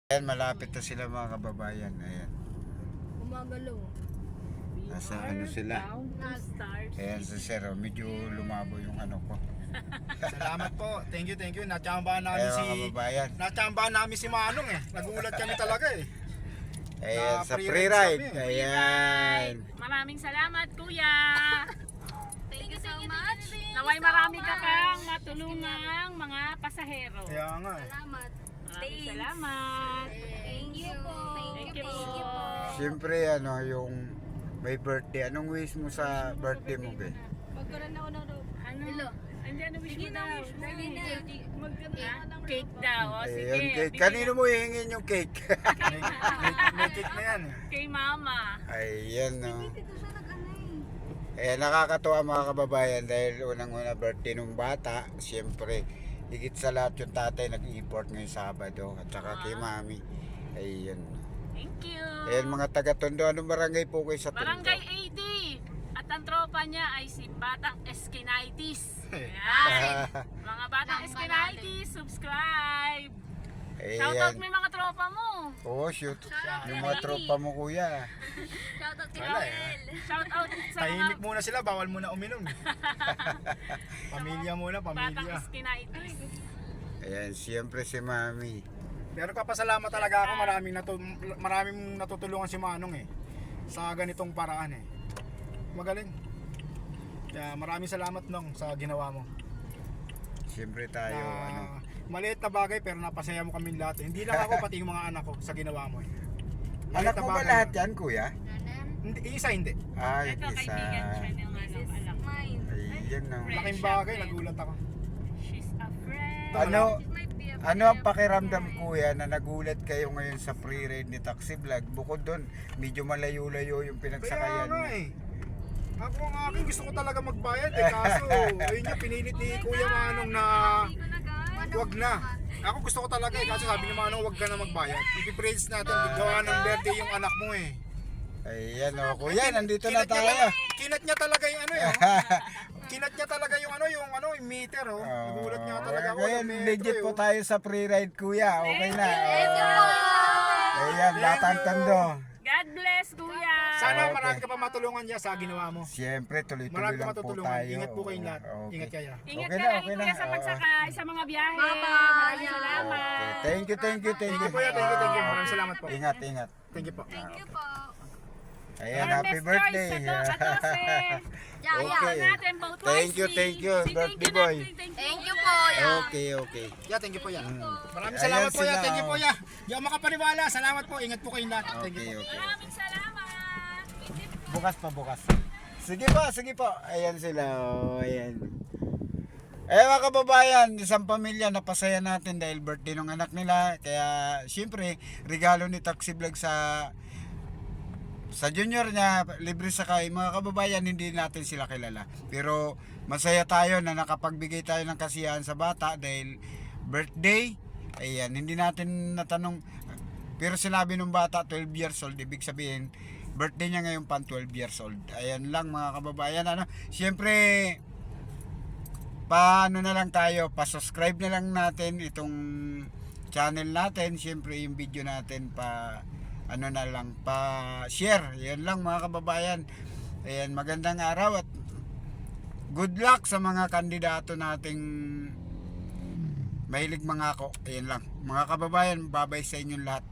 Ayan, malapit na sila mga kababayan. Ayan. Gumagalaw. Nasa ano sila. Ayan sa Sir, medyo lumabo yung ano ko. Salamat po. Thank you. Natsambahan namin Ayan mga kababayan. si Manong eh. Nagulat kami talaga eh. Ayan, sa free free ride ride. kami. Ayan. Maraming salamat, kuya. Thank you so much. Naway marami ka pang matulungang mga pasahero. Kaya nga eh. Salamat. Maraming salamat. Thank you po. Thank you po. Siyempre ano, yung may birthday. Anong wish mo sa birthday mo, be? Magkaroon ako ng Ano? Andiyan na wish mo daw. Sige na. Cake daw. O, sige. Ayan, cake. Bigyan Kanino mo hihingin yung cake? May cake na yan eh. Kay mama. Ayan, no. Dito siya nag-ano eh. Eh, nakakatuwa mga kababayan dahil unang-una birthday ng bata. Siyempre, higit sa lahat yung tatay nag-import ngayong Sabado. At saka kay mami. Ayan. Thank you. Ayan mga taga-Tondo. Anong barangay po kayo sa Tondo? Barangay 80. At ang tropa niya ay si Batang Eskinaitis. Ayan. Mga Batang Eskinaitis, subscribe. Shoutout Ayan. mo yung mga tropa mo. Oo, shoot. Yung mga tropa mo, kuya. Shoutout kay Wala Noel. Shoutout sa Tahimik mga muna sila, bawal muna uminom. Pamilya muna, Batang pamilya. Eskinaitis. Ayan, siyempre si mami. Pero kapasalamat talaga ako, maraming natutulungan si Manong eh. Sa ganitong paraan eh. Magaling. Kaya maraming salamat nung sa ginawa mo. Siyempre tayo, ano. Maliit na bagay pero napasaya mo kami lahat. Hindi lang ako, pati yung mga anak ko sa ginawa mo eh. Anak mo ba lahat yan, kuya? Hindi, isa hindi. Ay, Ito isa. kaibigan siya ng anak. Mine. Ayan, no. Laking bagay, nagulat ako. She's a friend. Ano, My BFF. ano ang pakiramdam, kuya, na nagulat kayo ngayon sa free ride ni Taxi Vlog? Bukod doon, medyo malayo-layo yung Kaya pinagsakayan nga niya. eh. Ako ang akin, gusto ko talaga magbayad eh. Kaso, ayun niya, pinilit ni Kuya Manong na Hindi ko na guys. wag na. Ako gusto ko talaga eh. Kaso sabi ni Manong, wag ka na magbayad. Ipipraise natin, gawa ng birthday yung anak mo eh. Ayan, o, kuya, nandito na tayo. Kinat niya talaga yung ano eh. Kinat niya talaga yung yung meter oh. Nagulat niya talaga ako. Ngayon, yung metro, legit eh, po oh. tayo sa free ride, kuya. Okay na. Thank you po. Ayan, batang Tondo. God bless, kuya. Sana Okay. marami ka pa matulungan niya sa ginawa mo. Siyempre, tuloy-tuloy Marami ka lang po matutulungan. tayo. Ingat po kayong lahat. Okay. Ingat kayo. Ingat Okay ka na, lagi, okay na. kuya, sa Oo. pagsakay sa mga biyahe. Bye-bye. Maraming salamat. Okay. Thank you. Thank you po, thank you. Maraming salamat po. Ingat, ingat. Thank you po. Thank you po. Ayan, Ernest happy Joyce, birthday. sa 12. Yaya. Okay. Natin both Thank you, wisely. thank you, Say birthday boy. Thank you po. Okay, okay. Yeah, thank you po ya. Maraming Ayan salamat po ya. sila, Thank you po oh. ya. Di ako makapaniwala. Salamat po. Ingat po kayong lahat. Thank you Okay, po. okay. Maraming salamat. Bukas pa, bukas. Sige po. Ayan sila, oh, ayan. Eh mga kababayan, isang pamilya napasaya natin dahil birthday ng anak nila. Kaya siyempre, regalo ni Taxi Vlog sa junior niya, libre sakay. Mga kababayan, hindi natin sila kilala. Pero masaya tayo na nakapagbigay tayo ng kasiyahan sa bata dahil birthday. Ayan, hindi natin natanong. Pero sinabi ng bata, 12 years old. Ibig sabihin, birthday niya ngayon pan 12 years old. Ayan lang mga kababayan. Ano? Siyempre, paano na lang tayo, pa-subscribe na lang natin itong channel natin. Siyempre, yung video natin ano na lang, pa-share. Yan lang mga kababayan. Ayan, magandang araw at good luck sa mga kandidato nating mahilig mangako. Ayan lang. Mga kababayan, babay sa inyong lahat.